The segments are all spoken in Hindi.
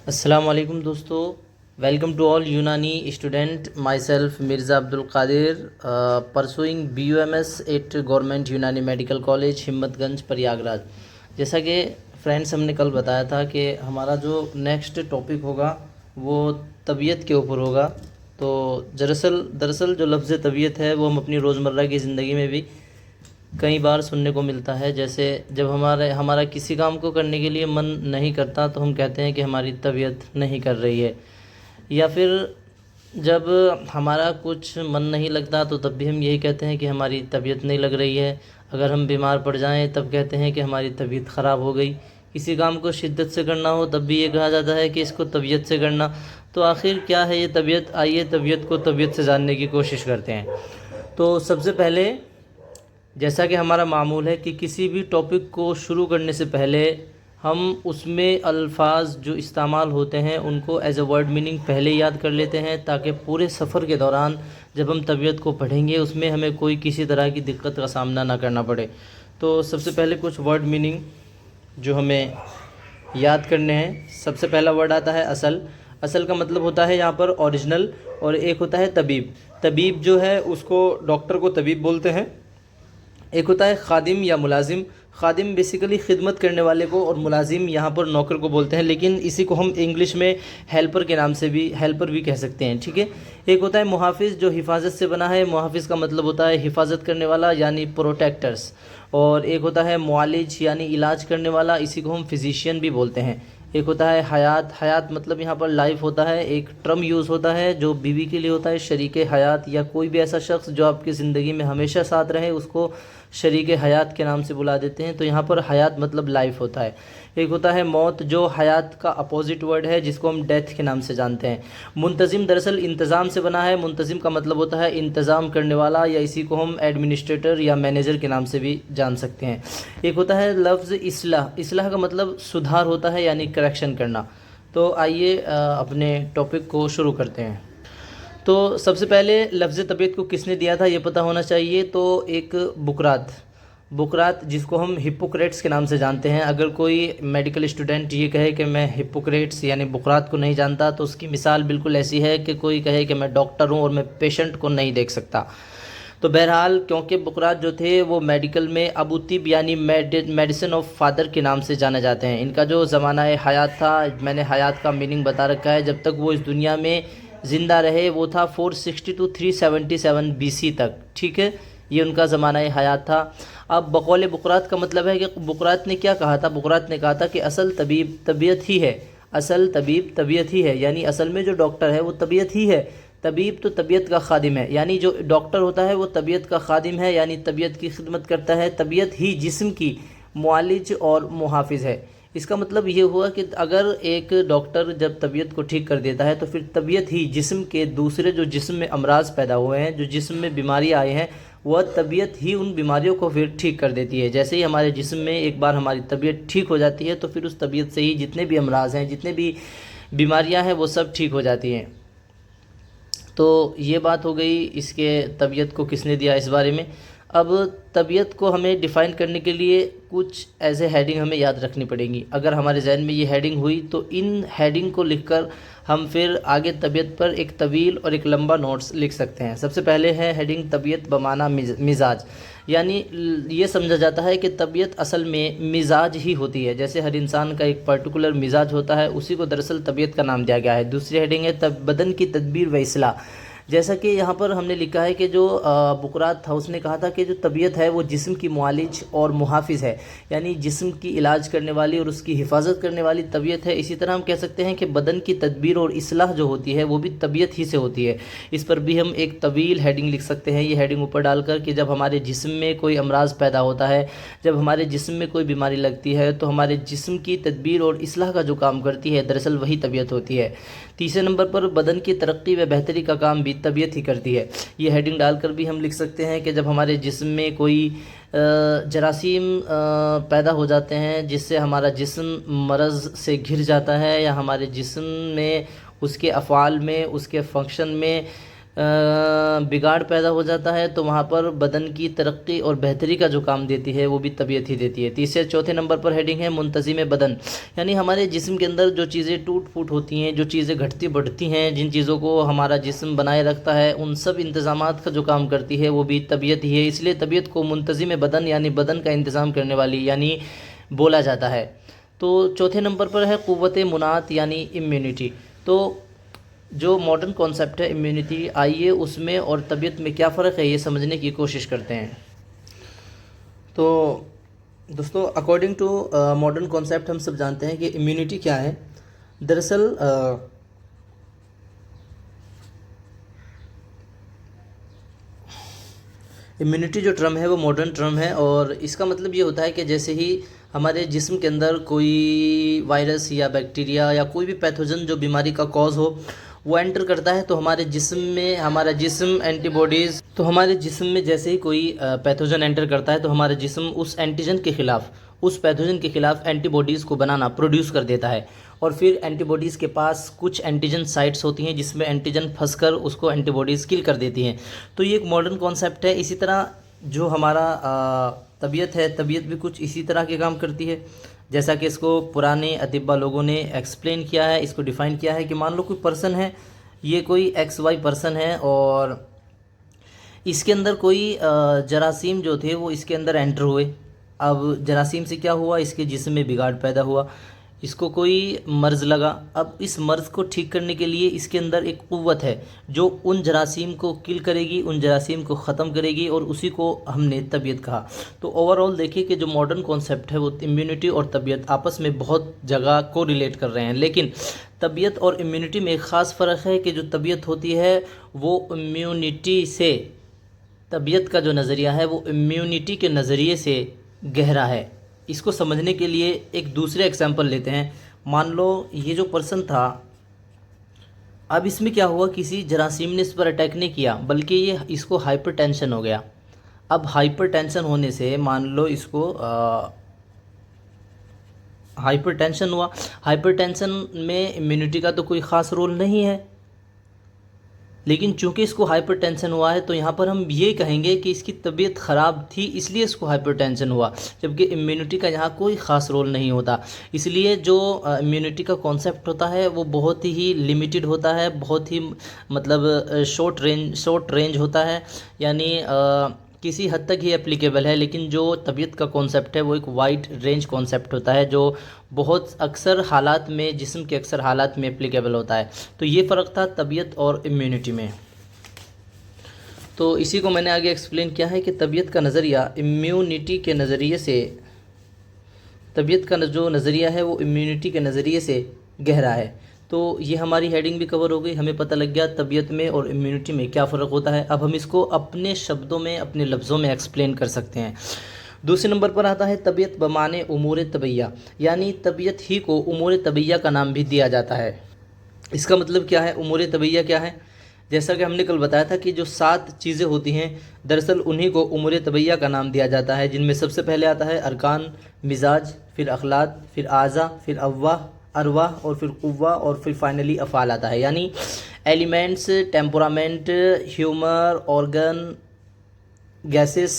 अस्सलाम वालेकुम दोस्तों। Welcome to all Unani student. Myself Mirza Abdul Qadir, pursuing BUMS at government Unani medical college Himmatganj Prayagraj. जैसा कि फ्रेंड्स हमने कल बताया था कि हमारा जो नेक्स्ट टॉपिक होगा वो तबीयत के ऊपर होगा। तो दरअसल जो लफ्ज़ तबीयत है वो हम अपनी रोज़मर्रा की ज़िंदगी में भी कई बार सुनने को मिलता है। जैसे जब हमारा किसी काम को करने के लिए मन नहीं करता तो हम कहते हैं कि हमारी तबीयत नहीं कर रही है, या फिर जब हमारा कुछ मन नहीं लगता तो तब भी हम यही कहते हैं कि हमारी तबीयत नहीं लग रही है। अगर हम बीमार पड़ जाएं तब कहते हैं कि हमारी तबीयत ख़राब हो गई। किसी काम को शिद्दत से करना हो तब भी ये कहा जाता है कि इसको तबीयत से करना। तो आखिर क्या है ये तबीयत? आइए तबीयत को तबीयत से जानने की कोशिश करते हैं। तो सबसे पहले, जैसा कि हमारा मामूल है कि किसी भी टॉपिक को शुरू करने से पहले हम उसमें अल्फाज जो इस्तेमाल होते हैं उनको एज अ वर्ड मीनिंग पहले याद कर लेते हैं, ताकि पूरे सफ़र के दौरान जब हम तबीयत को पढ़ेंगे उसमें हमें कोई किसी तरह की दिक्कत का सामना ना करना पड़े। तो सबसे पहले कुछ वर्ड मीनिंग जो हमें याद करने हैं। सबसे पहला वर्ड आता है असल। असल का मतलब होता है यहाँ पर ओरिजिनल, और एक होता है तबीब। तबीब जो है उसको डॉक्टर को तबीब बोलते हैं। एक होता है खादिम या मुलाजिम। खादिम बेसिकली खिदमत करने वाले को, और मुलाजिम यहाँ पर नौकर को बोलते हैं, लेकिन इसी को हम इंग्लिश में हेल्पर के नाम से भी हेल्पर भी कह सकते हैं। ठीक है। एक होता है मुहाफिज, जो हिफाजत से बना है। मुहाफिज का मतलब होता है हिफाजत करने वाला, यानी प्रोटेक्टर्स। और एक होता है मुआलिज, यानी इलाज करने वाला, इसी को हम फिजिशियन भी बोलते हैं। एक होता है हयात। हयात मतलब यहाँ पर लाइफ होता है। एक ट्रम यूज़ होता है जो बीवी के लिए होता है, शरीक हयात, या कोई भी ऐसा शख्स जो आपकी ज़िंदगी में हमेशा साथ रहे उसको शरीक हयात के नाम से बुला देते हैं। तो यहाँ पर हयात मतलब लाइफ होता है। एक होता है मौत, जो हयात का अपोजिट वर्ड है, जिसको हम डेथ के नाम से जानते हैं। मुंतज़िम दरअसल इंतज़ाम से बना है। मुंतज़िम का मतलब होता है इंतज़ाम करने वाला, या इसी को हम एडमिनिस्ट्रेटर या मैनेजर के नाम से भी जान सकते हैं। एक होता है लफ्ज़ इस्लाह। इस्लाह का मतलब सुधार होता है, यानी करेक्शन करना। तो आइए अपने टॉपिक को शुरू करते हैं। तो सबसे पहले लफ्ज़ तबीयत को किसने दिया था ये पता होना चाहिए। तो एक बुकरात जिसको हम हिप्पोक्रेट्स के नाम से जानते हैं। अगर कोई मेडिकल स्टूडेंट ये कहे कि मैं हिप्पोक्रेट्स यानी बुकरात को नहीं जानता, तो उसकी मिसाल बिल्कुल ऐसी है कि कोई कहे कि मैं डॉक्टर हूँ और मैं पेशेंट को नहीं देख सकता। तो बहरहाल, क्योंकि बुकरात जो थे वो मेडिकल में अबू तिब यानी मेडिसिन ऑफ फादर के नाम से जाने जाते हैं। इनका जो ज़माना हयात था, मैंने हयात का मीनिंग बता रखा है, जब तक वो इस दुनिया में ज़िंदा रहे वो था 460 टू 377 BC तक। ठीक है, ये उनका ज़माना हयात था। अब बकौल बुकरात का मतलब है कि बुकरात ने क्या कहा था। बुकरात ने कहा था कि असल तबीब तबीयत ही है। असल तबीब तबीयत ही है, यानी असल में जो डॉक्टर है वो तबीयत ही है। तबीब तो तबीयत का खादिम है, यानी जो डॉक्टर होता है वो तबीयत का खादिम है, यानी तबीयत की खिदमत करता है। तबीयत ही जिस्म की मुआलिज और मुहाफिज है। इसका मतलब ये हुआ कि अगर एक डॉक्टर जब तबीयत को ठीक कर देता है तो फिर तबीयत ही जिस्म के दूसरे जो जिस्म में अमराज पैदा हुए हैं, जो जिस्म में बीमारी आए हैं, वह तबीयत ही उन बीमारियों को फिर ठीक कर देती है। जैसे ही हमारे जिस्म में एक बार हमारी तबीयत ठीक हो जाती है तो फिर उस तबीयत से ही जितने भी अमराज हैं, जितने भी बीमारियां हैं, वो सब ठीक हो जाती हैं। तो ये बात हो गई इसके तबीयत को किसने दिया इस बारे में। अब तबीयत को हमें डिफ़ाइन करने के लिए कुछ ऐसे हेडिंग हमें याद रखनी पड़ेंगी। अगर हमारे जहन में ये हेडिंग हुई तो इन हेडिंग को लिखकर हम फिर आगे तबीयत पर एक तवील और एक लंबा नोट्स लिख सकते हैं। सबसे पहले है हेडिंग तबीयत बमाना मिजाज, यानी ये समझा जाता है कि तबीयत असल में मिजाज ही होती है। जैसे हर इंसान का एक पर्टिकुलर मिजाज होता है, उसी को दरअसल तबीयत का नाम दिया गया है। दूसरी हेडिंग है बदन की तदबीर व इस्लाह। जैसा कि यहाँ पर हमने लिखा है कि जो बुकरात था उसने कहा था कि जो तबीयत है वो जिस्म की मुआलिज और मुहाफिज है, यानी जिस्म की इलाज करने वाली और उसकी हिफाजत करने वाली तबीयत है। इसी तरह हम कह सकते हैं कि बदन की तदबीर और इस्लाह जो होती है वो भी तबीयत ही से होती है। इस पर भी हम एक तवील हेडिंग लिख सकते हैं। ये हेडिंग ऊपर डालकर कि जब हमारे जिस्म में कोई अमराज पैदा होता है, जब हमारे जिस्म में कोई बीमारी लगती है, तो हमारे जिस्म की तदबीर और इस्लाह का जो काम करती है दरअसल वही तबीयत होती है। तीसरे नंबर पर बदन की तरक्की व बेहतरी का काम भी तबीयत ही करती है। ये हेडिंग डालकर भी हम लिख सकते हैं कि जब हमारे जिस्म में कोई जरासीम पैदा हो जाते हैं जिससे हमारा जिस्म मरज़ से घिर जाता है, या हमारे जिस्म में उसके अफ़आल में, उसके फंक्शन में बिगाड़ पैदा हो जाता है तो वहाँ पर बदन की तरक्की और बेहतरी का जो काम देती है वो भी तबीयत ही देती है। तीसरे चौथे नंबर पर हेडिंग है मुंतज़िम बदन, यानी हमारे जिस्म के अंदर जो चीज़ें टूट फूट होती हैं, जो चीज़ें घटती बढ़ती हैं, जिन चीज़ों को हमारा जिस्म बनाए रखता है, उन सब इंतज़ामात का जो काम करती है वो भी तबीयत ही है। इसलिए तबीयत को मुंतज़िम बदन यानी बदन का इंतज़ाम करने वाली यानी बोला जाता है। तो चौथे नंबर पर है क़ुव्वत मुनात यानी इम्यूनिटी। तो जो मॉडर्न कॉन्सेप्ट है इम्यूनिटी, आइए उसमें और तबीयत में क्या फ़र्क है ये समझने की कोशिश करते हैं। तो दोस्तों, अकॉर्डिंग टू मॉडर्न कॉन्सेप्ट हम सब जानते हैं कि इम्यूनिटी क्या है। दरअसल इम्यूनिटी जो टर्म है वो मॉडर्न टर्म है और इसका मतलब ये होता है कि जैसे ही हमारे जिस्म के अंदर कोई वायरस या बैक्टीरिया या कोई भी पैथोजन जो बीमारी का कॉज हो वो एंटर करता है तो हमारे जिस्म में हमारा जिस्म एंटीबॉडीज़, तो हमारे जिस्म में जैसे ही कोई पैथोजन एंटर करता है तो हमारा जिस्म उस एंटीजन के ख़िलाफ़, उस पैथोजन के ख़िलाफ़ एंटीबॉडीज़ को बनाना प्रोड्यूस कर देता है। और फिर एंटीबॉडीज़ के पास कुछ एंटीजन साइट्स होती हैं जिसमें एंटीजन फंसकर उसको एंटीबॉडीज़ किल कर देती हैं। तो ये एक मॉडर्न कॉन्सेप्ट है। इसी तरह जो हमारा तबीयत है, तबीयत भी कुछ इसी तरह के काम करती है, जैसा कि इसको पुराने अतिब्बा लोगों ने एक्सप्लेन किया है, इसको डिफ़ाइन किया है कि मान लो कोई पर्सन है, ये कोई XY पर्सन है और इसके अंदर कोई जरासीम जो थे वो इसके अंदर एंटर हुए। अब जरासीम से क्या हुआ, इसके जिस्म में बिगाड़ पैदा हुआ, इसको कोई मर्ज़ लगा। अब इस मर्ज़ को ठीक करने के लिए इसके अंदर एक क़ुव्वत है जो उन जरासीम को किल करेगी, उन जरासीम को ख़त्म करेगी और उसी को हमने तबीयत कहा। तो ओवरऑल देखिए कि जो मॉडर्न कॉन्सेप्ट है वो इम्यूनिटी और तबीयत आपस में बहुत जगह को रिलेट कर रहे हैं, लेकिन तबीयत और इम्यूनिटी में एक ख़ास फ़र्क है कि जो तबीयत होती है वो इम्यूनिटी से, तबीयत का जो नज़रिया है वो इम्यूनिटी के नज़रिए से गहरा है। इसको समझने के लिए एक दूसरे एग्जांपल लेते हैं। मान लो ये जो पर्सन था, अब इसमें क्या हुआ, किसी जरासीम ने इस पर अटैक नहीं किया बल्कि ये इसको हाइपरटेंशन हो गया। अब हाइपरटेंशन होने से मान लो इसको हाइपरटेंशन हुआ। हाइपरटेंशन में इम्यूनिटी का तो कोई ख़ास रोल नहीं है, लेकिन चूंकि इसको हाइपरटेंशन हुआ है तो यहाँ पर हम ये कहेंगे कि इसकी तबीयत ख़राब थी इसलिए इसको हाइपरटेंशन हुआ, जबकि इम्यूनिटी का यहाँ कोई ख़ास रोल नहीं होता। इसलिए जो इम्यूनिटी का कॉन्सेप्ट होता है वो बहुत ही लिमिटेड होता है, बहुत ही मतलब शॉर्ट रेंज होता है, यानी किसी हद तक ही एप्लीकेबल है। लेकिन जो तबीयत का कॉन्सेप्ट है वो एक वाइड रेंज कॉन्सेप्ट होता है जो बहुत अक्सर हालात में, जिस्म के अक्सर हालात में एप्लीकेबल होता है। तो ये फ़र्क था तबीयत और इम्यूनिटी में। तो इसी को मैंने आगे एक्सप्लेन किया है कि तबीयत का नज़रिया इम्यूनिटी के नज़रिए से, तबीयत का जो नज़रिया है वो इम्यूनिटी के नज़रिए से गहरा है। तो ये हमारी हेडिंग भी कवर हो गई, हमें पता लग गया तबीयत में और इम्यूनिटी में क्या फ़र्क होता है। अब हम इसको अपने शब्दों में, अपने लफ्ज़ों में एक्सप्लेन कर सकते हैं। दूसरे नंबर पर आता है तबीयत बमाने उमूर तबैया, यानी तबीयत ही को उमूर तबैया का नाम भी दिया जाता है। इसका मतलब क्या है, उमूर तबैया क्या है? जैसा कि हमने कल बताया था कि जो 7 चीज़ें होती हैं दरअसल उन्हीं को उमूर तबैया का नाम दिया जाता है, जिनमें सबसे पहले आता है अरकान, मिजाज, फिर अखलाक, फिर आज़ा, फिर अरवाह और फिर कुव्वा और फिर फाइनली अफ़ाल आता है। यानी elements, temperament, humour, organ, gases,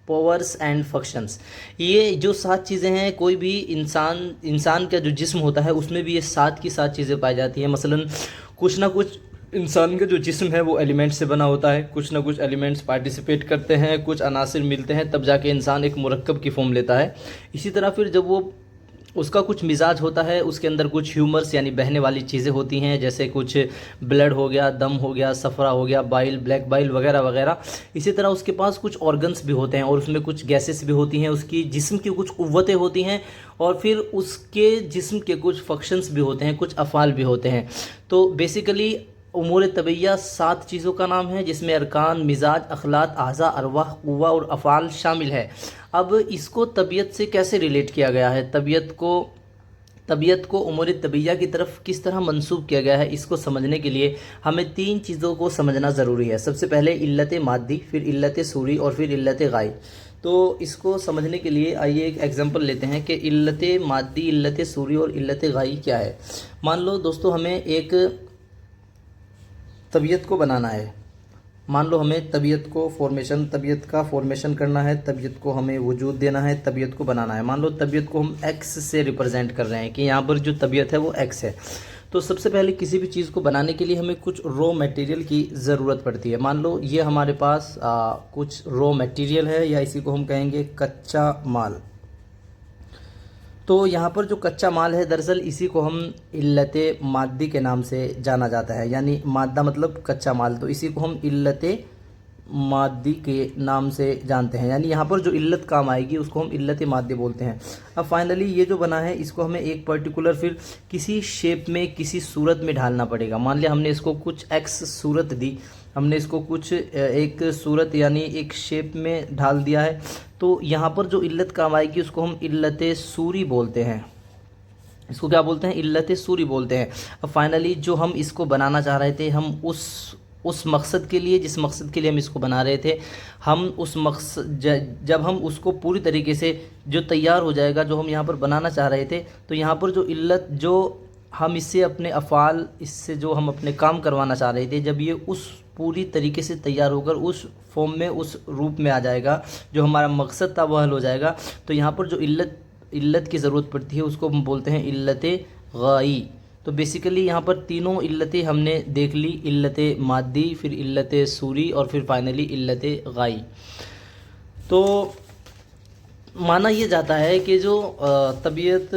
powers and functions. ये जो 7 चीज़ें हैं, कोई भी इंसान का जो जिस्म होता है उसमें भी ये 7 की 7 चीज़ें पाई जाती हैं। मसलन कुछ ना कुछ इंसान का जो जिस्म है वो एलिमेंट से बना होता है, कुछ ना कुछ एलिमेंट्स पार्टिसिपेट करते हैं, कुछ अनासिर मिलते हैं, तब जाके इंसान एक मुरक्कब की फॉर्म लेता है। इसी तरह फिर जब वो उसका कुछ मिजाज होता है, उसके अंदर कुछ ह्यूमर्स यानी बहने वाली चीज़ें होती हैं, जैसे कुछ ब्लड हो गया, दम हो गया, सफ़रा हो गया, बाइल, ब्लैक बाइल वगैरह वगैरह। इसी तरह उसके पास कुछ ऑर्गन्स भी होते हैं और उसमें कुछ गैसेस भी होती हैं, उसकी जिस्म की कुछ क़ुव्वतें होती हैं और फिर उसके जिस्म के कुछ फंक्शंस भी होते हैं, कुछ अफ़ाल भी होते हैं। तो बेसिकली उमूर तबैया 7 चीज़ों का नाम है जिसमें अरकान, मिजाज, अखलाक, आज़ा, अरवाह, कुव्वा और अफ़ाल शामिल है। अब इसको तबीयत से कैसे रिलेट किया गया है, तबीयत को उमूर तबैया की तरफ किस तरह मंसूब किया गया है, इसको समझने के लिए हमें 3 चीज़ों को समझना ज़रूरी है। सबसे पहले इल्लत मादी, फिर इल्लत सूरी और फिर इल्लत गाई। तो इसको समझने के लिए आइए एक एग्जांपल लेते हैं कि इल्लत मादी, इल्लत सूरी और इल्लत गाई क्या है। मान लो दोस्तों हमें एक तबीयत को बनाना है, मान लो हमें तबीयत का फॉर्मेशन करना है, तबीयत को हमें वजूद देना है, तबीयत को बनाना है। मान लो तबीयत को हम एक्स से रिप्रेजेंट कर रहे हैं कि यहाँ पर जो तबीयत है वो एक्स है। तो सबसे पहले किसी भी चीज़ को बनाने के लिए हमें कुछ रॉ मटेरियल की ज़रूरत पड़ती है। मान लो ये हमारे पास कुछ रॉ मटेरियल है, या इसी को हम कहेंगे कच्चा माल। तो यहाँ पर जो कच्चा माल है, दरअसल इसी को हम इल्लत मादी के नाम से जाना जाता है, यानी मादा मतलब कच्चा माल, तो इसी को हम इल्लत मादी के नाम से जानते हैं। यानी यहाँ पर जो इल्लत काम आएगी उसको हम इल्लत मादी बोलते हैं। अब फाइनली ये जो बना है इसको हमें एक पर्टिकुलर फिर किसी शेप में, किसी सूरत में ढालना पड़ेगा। मान लिया हमने इसको कुछ एक्स सूरत दी, हमने इसको कुछ एक सूरत यानी एक शेप में ढाल दिया है, तो यहाँ पर जो इल्लत काम आएगी उसको हम इल्लत सूरी बोलते हैं। इसको क्या बोलते हैं? इल्लत सूरी बोलते हैं। अब फाइनली जो हम इसको बनाना चाह रहे थे, हम उस मकसद के लिए, जिस मकसद के लिए हम इसको बना रहे थे, हम उस मकसद जब हम उसको पूरी तरीके से जो तैयार हो जाएगा, जो हम यहाँ पर बनाना चाह रहे थे, तो यहाँ पर जो इल्लत, जो हम इससे अपने अफ़ाल, इससे जो हम अपने काम करवाना चाह रहे थे, जब ये उस पूरी तरीके से तैयार होकर उस फॉर्म में, उस रूप में आ जाएगा, जो हमारा मकसद था वह हल हो जाएगा, तो यहाँ पर जो इल्लत की ज़रूरत पड़ती है उसको हम बोलते हैं इल्लत गाई। तो बेसिकली यहाँ पर तीनों इल्लतें हमने देख ली, इल्लत मादी, फिर इल्लत सूरी और फिर फाइनली इल्लत गाई। तो माना ये जाता है कि जो तबीयत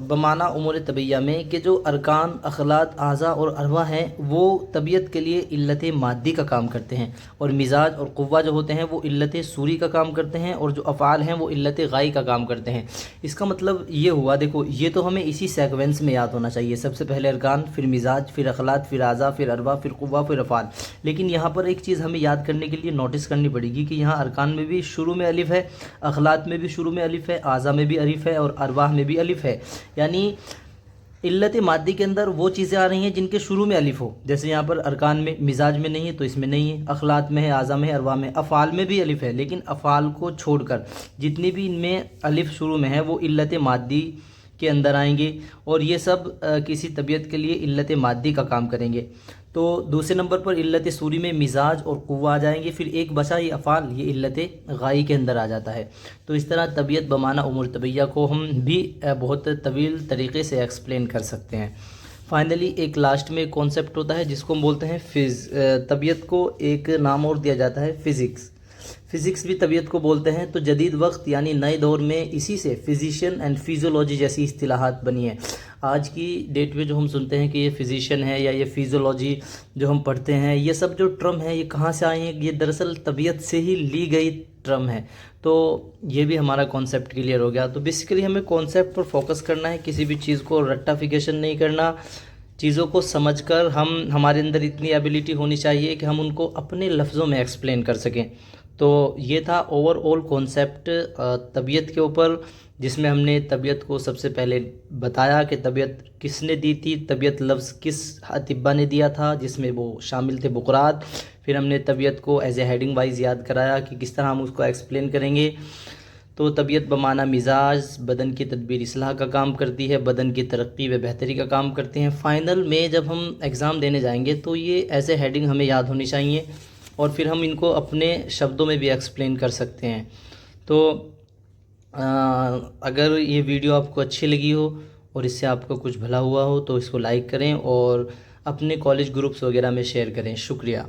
बमाना उमूर तबैया में कि जो अरकान, अखलात, आज़ा और अरवा हैं वो तबीयत के लिए इल्लत मादी का काम करते हैं, और मिजाज और क़ुव्वा जो होते हैं वो इल्लत सूरी का काम करते हैं, और जो अफ़ाल हैं वो इल्लत गाई का काम करते हैं। इसका मतलब ये हुआ, देखो ये तो हमें इसी सेक्वेंस में याद होना चाहिए, सबसे पहले अरकान, फिर मिजाज, फिर अखलात, फिर आज़ा, फिर अरवा, फिर क़ुव्वा, फिर अफ़ाल। लेकिन यहाँ पर एक चीज़ हमें याद करने के लिए नोटिस करनी पड़ेगी कि यहाँ अरकान में भी शुरू में अलिफ है, अखलात में भी शुरू में अलिफ है, आज़ा में भी अलिफ है, और अरवाह में भी अलिफ है। यानी इल्लत मादी के अंदर वो चीज़ें आ रही हैं जिनके शुरू में अलिफ हो। जैसे यहाँ पर अरकान में, मिजाज में नहीं है तो इसमें नहीं है, अखलात में है, आज़ा में है, अरवाह में। अफ़ाल में भी अलिफ है, लेकिन अफ़ाल को छोड़कर जितनी भी इनमें अलिफ शुरू में है वो इल्लत मादी के अंदर आएंगे, और ये सब किसी तबीयत के लिए इल्लत मादी का काम करेंगे। तो दूसरे नंबर पर इल्लत सूरी में मिजाज और क़ुव्वा आ जाएंगे, फिर एक बचा ये अफ़ाल, ये इल्लत गाई के अंदर आ जाता है। तो इस तरह तबीयत बमाना उमूर तबैया को हम भी बहुत तवील तरीक़े से एक्सप्लेन कर सकते हैं। फाइनली एक लास्ट में कॉन्सेप्ट होता है जिसको हम बोलते हैं तबीयत को एक नाम और दिया जाता है फ़िज़िक्स। फ़िज़िक्स भी तबीयत को बोलते हैं। तो जदीद वक्त यानी नए दौर में इसी से फ़िज़िशियन एंड फिज़ियोलॉजी जैसी इस्तिलाहात बनी है। आज की डेट में जो हम सुनते हैं कि ये फ़िज़िशियन है या ये फिज़ियोलॉजी जो हम पढ़ते हैं, ये सब जो टर्म है ये कहाँ से आए हैं? ये दरअसल तबीयत से ही ली गई टर्म है। तो ये भी हमारा कॉन्सेप्ट क्लियर हो गया। तो बेसिकली हमें कॉन्सेप्ट पर फोकस करना है, किसी भी चीज़ को रट्टाफिकेशन नहीं करना। चीज़ों को समझकर हमारे अंदर इतनी एबिलिटी होनी चाहिए कि हम उनको अपने लफ्ज़ों में एक्सप्लेन कर सकें। तो ये था ओवरऑल कॉन्सेप्ट तबीयत के ऊपर, जिसमें हमने तबीयत को सबसे पहले बताया कि तबीयत किसने दी थी, तबीयत लफ्ज़ किस अतिब्बा ने दिया था, जिसमें वो शामिल थे बुकरात। फिर हमने तबीयत को एज ए हेडिंग वाइज याद कराया कि किस तरह हम उसको एक्सप्लेन करेंगे। तो तबीयत बमाना मिजाज बदन की तदबीर इस्लाह का काम करती है, बदन की तरक्की व बेहतरी का काम करते हैं। फ़ाइनल में जब हम एग्ज़ाम देने जाएंगे तो ये एज ए हेडिंग हमें याद होनी चाहिए, और फिर हम इनको अपने शब्दों में भी एक्सप्लेन कर सकते हैं। तो अगर ये वीडियो आपको अच्छी लगी हो और इससे आपको कुछ भला हुआ हो तो इसको लाइक करें और अपने कॉलेज ग्रुप्स वगैरह में शेयर करें। शुक्रिया।